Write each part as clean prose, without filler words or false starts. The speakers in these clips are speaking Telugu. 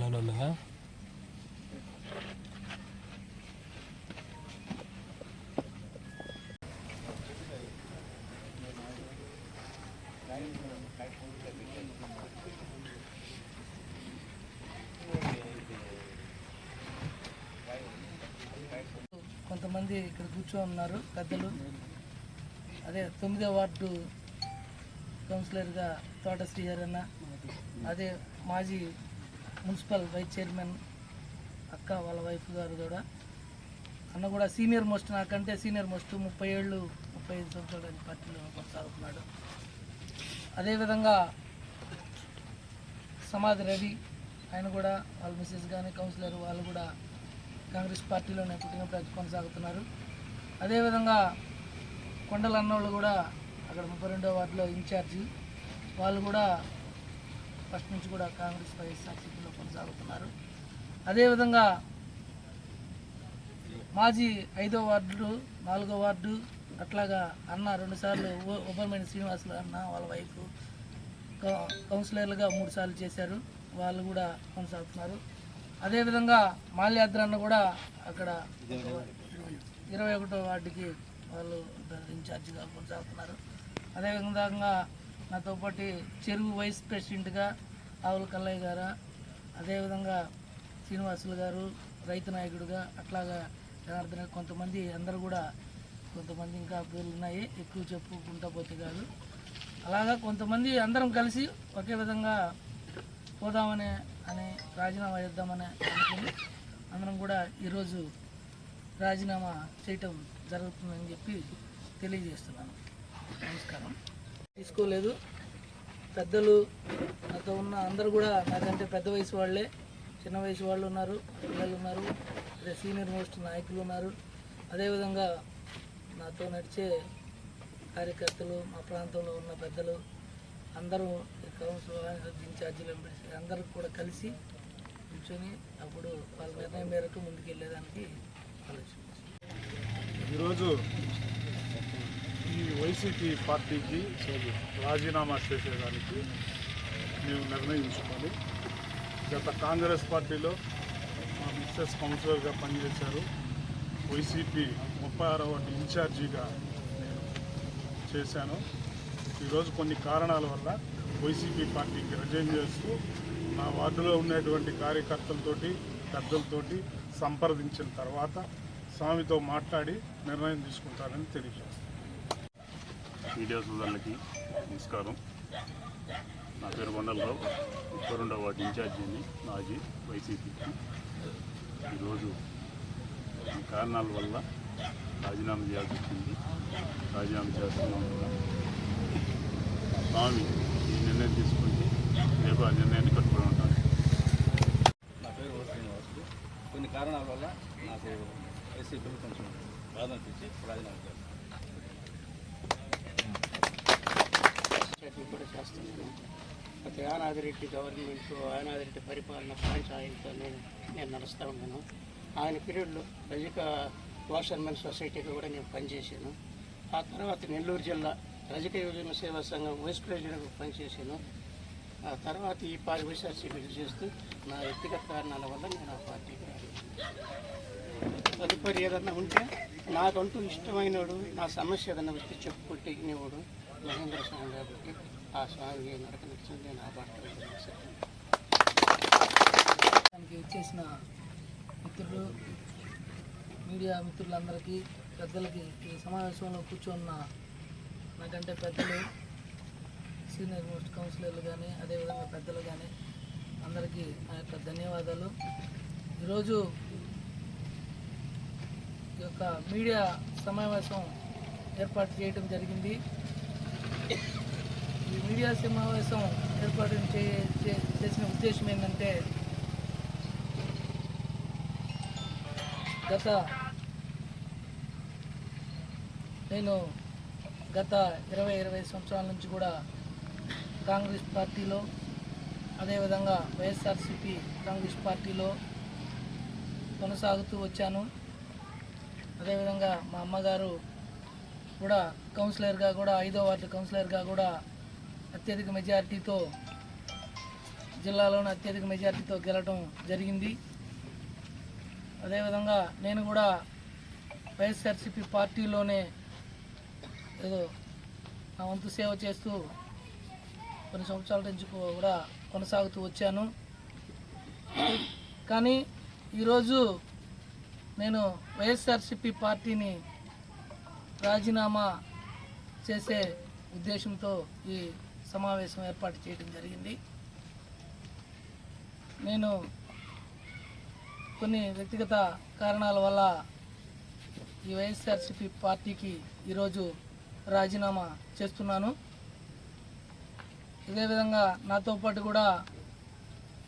ఏమన్నా కొంతమంది ఇక్కడ కూర్చొని ఉన్నారు పెద్దలు. అదే 9వ వార్డు కౌన్సిలర్గా తోట శ్రీహరి అన్న, అదే మాజీ మున్సిపల్ వైస్ చైర్మన్ అక్క వాళ్ళ వైఫ్ గారు కూడా, అన్న కూడా సీనియర్ మోస్ట్, నాకంటే సీనియర్ మోస్ట్, 30 ఏళ్ళు 35 సంవత్సరాలు పార్టీలో కొనసాగుతున్నాడు. అదేవిధంగా సమాధి రవి, ఆయన కూడా వాళ్ళ మిస్సెస్ కానీ కౌన్సిలర్ వాళ్ళు కూడా కాంగ్రెస్ పార్టీలోనే పుట్టినప్పుడు కొనసాగుతున్నారు. అదేవిధంగా కొండల అన్నోళ్ళు కూడా అక్కడ 32వ వార్డులో ఇన్ఛార్జి, వాళ్ళు కూడా ఫస్ట్ నుంచి కూడా కాంగ్రెస్ వైఎస్ఆర్సీపీలో కొనసాగుతున్నారు. అదేవిధంగా మాజీ 5వ వార్డు 4వ వార్డు అట్లాగా అన్న 2 సార్లు ఉబ్బరమైన శ్రీనివాసులు అన్న వాళ్ళ వైఫ్ కౌన్సిలర్లుగా 3 సార్లు చేశారు, వాళ్ళు కూడా కొనసాగుతున్నారు. అదేవిధంగా మాల్యాద్ర అన్న కూడా అక్కడ 21వ వార్డుకి వాళ్ళు ఇన్ఛార్జిగా కొనసాగుతున్నారు. అదేవిధంగా నాతో పాటు చెరువు వైస్ ప్రెసిడెంట్గా ఆవుల కల్లయ్య గారు, అదేవిధంగా శ్రీనివాసులు గారు రైతు నాయకుడిగా, అట్లాగా జనార్దన, కొంతమంది అందరూ కూడా, కొంతమంది ఇంకా పేర్లు ఉన్నాయి, ఎక్కువ చెప్పుకుంటా పోతే కాదు. అలాగా కొంతమంది అందరం కలిసి ఒకే విధంగా పోదామని రాజీనామా చేద్దామని అనుకుని అందరం కూడా ఈరోజు రాజీనామా చేయటం జరుగుతుందని చెప్పి తెలియజేస్తున్నాను. నమస్కారం. తీసుకోలేదు, పెద్దలు నాతో ఉన్న అందరూ కూడా నాకంటే పెద్ద వయసు వాళ్ళే, చిన్న వయసు వాళ్ళు ఉన్నారు, పిల్లలు ఉన్నారు, అదే సీనియర్ మోస్ట్ నాయకులు ఉన్నారు. అదేవిధంగా నాతో నడిచే కార్యకర్తలు, మా ప్రాంతంలో ఉన్న పెద్దలు అందరూ, కౌన్సిలర్ ఇన్ఛార్జీలు అందరూ కూడా కలిసి కూర్చొని అప్పుడు వాళ్ళ నిర్ణయం మేరకు ముందుకెళ్ళేదానికి ఆలోచించారు. ఈరోజు ఈ వైసీపీ పార్టీకి రాజీనామా చేసేదానికి మేము నిర్ణయించుకొని, గత కాంగ్రెస్ పార్టీలో మా మిస్సెస్ కౌన్సిలర్గా పనిచేశారు, వైసీపీ 36వ వార్డు ఇన్ఛార్జిగా నేను చేశాను. ఈరోజు కొన్ని కారణాల వల్ల వైసీపీ పార్టీకి రిజైన్ చేస్తూ నా వార్డులో ఉన్నటువంటి కార్యకర్తలతోటి పెద్దలతోటి సంప్రదించిన తర్వాత స్వామితో మాట్లాడి నిర్ణయం తీసుకుంటారని తెలియజేస్తాను. మీడియా సోదరులకి నమస్కారం. నా పేరు కొండలరావు, 32వ వార్డు ఇన్ఛార్జిని, మాజీ వైసీపీకి. ఈరోజు ఈ కారణాల వల్ల రాజీనామా చేయాల్సి వచ్చింది. రాజీనామా చేస్తున్నాం కూడా స్వామి ఈ నిర్ణయం తీసుకుంటే రేపు ఆ నిర్ణయాన్ని కట్టుబడి ఉంటాను. నా పేరు శ్రీనివాసులు. కొన్ని కారణాల వల్ల నాకు వైసీపీలో కొంచెం బాధ అనిపించి రాజీనామా చేస్తాను. కూడా చేస్తున్నాను. గత యానాదిరెడ్డి గవర్నమెంట్, యానాదిరెడ్డి పరిపాలన పంచాయతీతో నేను నడుస్తూ ఉన్నాను. ఆయన పీరియడ్లో రజిక వాషర్మెన్ సొసైటీలో కూడా నేను పనిచేశాను. ఆ తర్వాత నెల్లూరు జిల్లా రజిక యువజన సేవా సంఘం వైస్ ప్రెసిడెంట్గా పనిచేశాను. ఆ తర్వాత ఈ వైఎస్ఆర్సీపీలు చేస్తూ నా వ్యక్తిగత కారణాల వల్ల నేను ఆ పార్టీకి రాలేదు. తదుపరి ఏదన్నా ఉంటే నాకంటూ ఇష్టమైనడు, నా సమస్య ఏదన్నా వస్తే చెప్పుకుంటేవాడు మహేంద్ర స్వామి కాబట్టి ఆ స్వామి నడక నచ్చింది. నేను ఆ పార్టీ దానికి వచ్చేసిన మిత్రులు, మీడియా మిత్రులందరికీ, పెద్దలకి, ఈ సమావేశంలో కూర్చున్న నాకంటే పెద్దలు, సీనియర్ మోస్ట్ కౌన్సిలర్లు కానీ, అదేవిధంగా పెద్దలు కానీ అందరికీ నా యొక్క ధన్యవాదాలు. ఈరోజు ఈ యొక్క మీడియా సమావేశం ఏర్పాటు చేయడం జరిగింది. ఈ మీడియా సమావేశం ఏర్పాటు చేసిన ఉద్దేశం ఏంటంటే, నేను గత 20 సంవత్సరాల నుంచి కూడా కాంగ్రెస్ పార్టీలో, అదేవిధంగా వైఎస్ఆర్సీపీ కాంగ్రెస్ పార్టీలో కొనసాగుతూ వచ్చాను. అదేవిధంగా మా అమ్మగారు కూడా కౌన్సిలర్గా కూడా 5వ వార్డు కౌన్సిలర్గా కూడా అత్యధిక మెజారిటీతో జిల్లాలోనే అత్యధిక మెజార్టీతో గెలవడం జరిగింది. అదేవిధంగా నేను కూడా వైఎస్ఆర్సీపీ పార్టీలోనే ఏదో నా వంతు సేవ చేస్తూ కొన్ని సంవత్సరాల నుంచి కూడా కొనసాగుతూ వచ్చాను. కానీ ఈరోజు నేను వైఎస్ఆర్సీపీ పార్టీని రాజీనామా చేసే ఉద్దేశంతో ఈ సమావేశం ఏర్పాటు చేయడం జరిగింది. నేను కొన్ని వ్యక్తిగత కారణాల వల్ల ఈ వైఎస్ఆర్సీపీ పార్టీకి ఈరోజు రాజీనామా చేస్తున్నాను. ఇదే విధంగా నాతో పాటు కూడా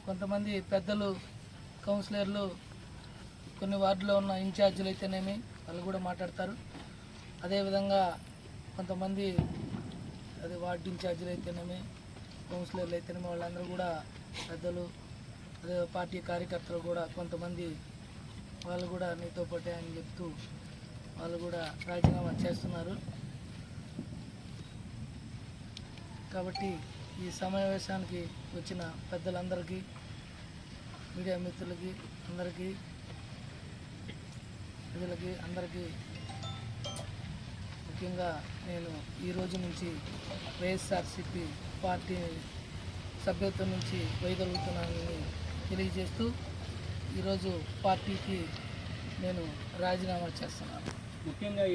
కొంతమంది పెద్దలు, కౌన్సిలర్లు, కొన్ని వార్డులో ఉన్న ఇన్ఛార్జీలు అయితేనేమి వాళ్ళు కూడా మాట్లాడతారు. అదేవిధంగా కొంతమంది వార్డు ఇన్ఛార్జీలు అయితేనేమి, కౌన్సిలర్లు అయితేనేమి వాళ్ళందరూ కూడా పెద్దలు, అదే పార్టీ కార్యకర్తలు కూడా కొంతమంది వాళ్ళు కూడా నీతో పాటే అని చెప్తూ వాళ్ళు కూడా రాజీనామా చేస్తున్నారు. కాబట్టి ఈ సమావేశానికి వచ్చిన పెద్దలందరికీ, మీడియా మిత్రులకి, అందరికీ, ప్రజలకి అందరికీ ముఖ్యంగా నేను ఈ రోజు నుంచి వైఎస్ఆర్సీపీ పార్టీ సభ్యత్వం నుంచి వైదొలుగుతున్నానని తెలియజేస్తూ ఈరోజు పార్టీకి నేను రాజీనామా చేస్తున్నాను. ముఖ్యంగా